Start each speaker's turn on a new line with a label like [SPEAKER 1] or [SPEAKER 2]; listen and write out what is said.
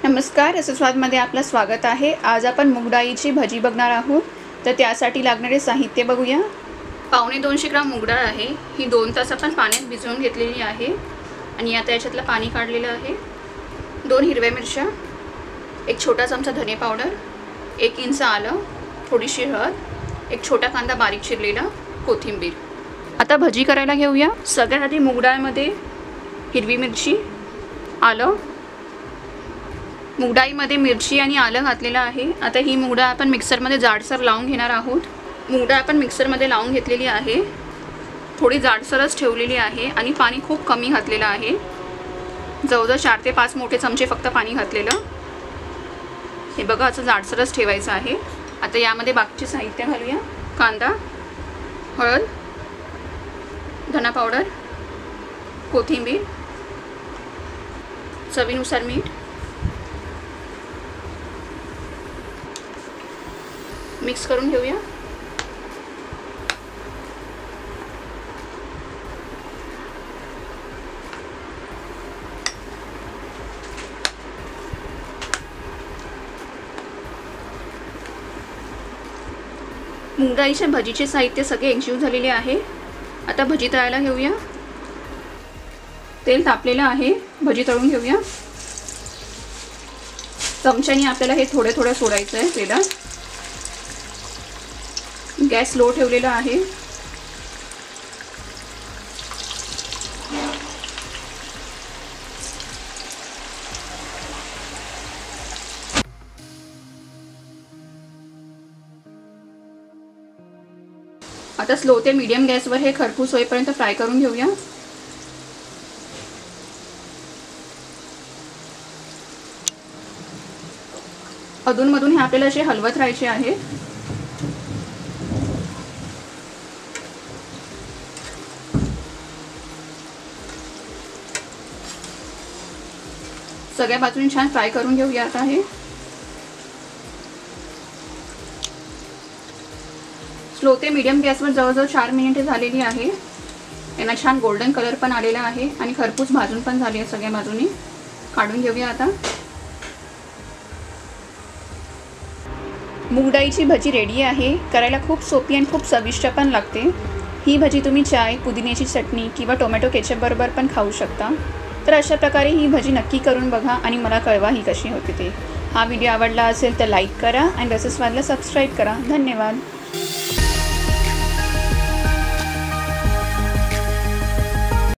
[SPEAKER 1] नमस्कार, रसस्वादमध्ये आपलं स्वागत आहे। आज आपण मूग डाळीची भजी बघणार आहोत। तर त्यासाठी लागणारे साहित्य बघूया। पावणे 200 ग्राम मूग डाळ आहे। ही 2 तास आपण पाण्यात भिजवून घेतलेली आहे आणि आता याच्यातलं पाणी काढलेलं आहे। 2 हिरव्या मिरच्या, 1 छोटा चमचा धने पावडर, 1 इंच आलं, थोडीशी हळद, 1 छोटा कांदा बारीक चिरलेला, कोथिंबीर। आता भजी करायला घेऊया। सगळ्यात आधी मूग डाळीमध्ये हिरवी मिरची, आलं, मूग डाळीमध्ये मिरची आणि आलं घातलेलं आहे। आता ही मूग डाळ आपण मिक्सरमध्ये जाडसर लावून घेणार आहोत। मूग डाळ आपण मिक्सरमध्ये लावून घेतलेली आहे। थोडी जाडसरच ठेवलेली आहे आणि पाणी खूप कमी घातलेलं आहे। जवळजवळ 4 ते 5 मोठे चमचे फक्त पाणी घातलेलं। हे बघा, असं जाडसरच ठेवायचं आहे। आता यामध्ये बाकीचे साहित्य घालूया। कांदा, हळद, धना पावडर, कोथिंबीर, चवीनुसार मीठ, मिक्स करून घेऊया। मूग डाळीच्या भजीचे साहित्य सगळे एकजीव झालेले आहे। आता भजी तळायला घेऊया। तेल तापलेलं आहे, भजी तळून घेऊया। चमच्याने आपल्याला हे थोडे थोडे सोडायचं आहे तेलात। गॅस लो ठेवलेला आहे। आता स्लो ते मीडियम गॅसवर हे खरपूस होईपर्यंत फ्राय करून घेऊया। अधूनमधून हे आपल्याला असे हलवत राहायचे आहे। सगळ्या बाजूने छान फ्राय करून घेऊया। आता हे स्लो ते मीडियम गॅसवर जवळजवळ 4 मिनिटे झालेली आहे। यांना छान गोल्डन कलर पण आलेला आहे आणि खरपूस भाजून पण झाली आहे सगळ्या बाजूने। काढून घेऊया आता। मूग डाळीची भजी रेडी आहे। करायला खूप सोपी आणि खूप चविष्ट पण लागते। ही भजी तुम्ही चाय, पुदिन्याची चटणी किंवा टोमॅटो केचप बरोबर पण खाऊ शकता। तर अशा प्रकारे ही भजी नक्की करून बघा आणि मला कळवा ही कशी होती ते। हा व्हिडिओ आवडला असेल तर लाईक करा आणि रसस्वादला सबस्क्राईब करा। धन्यवाद।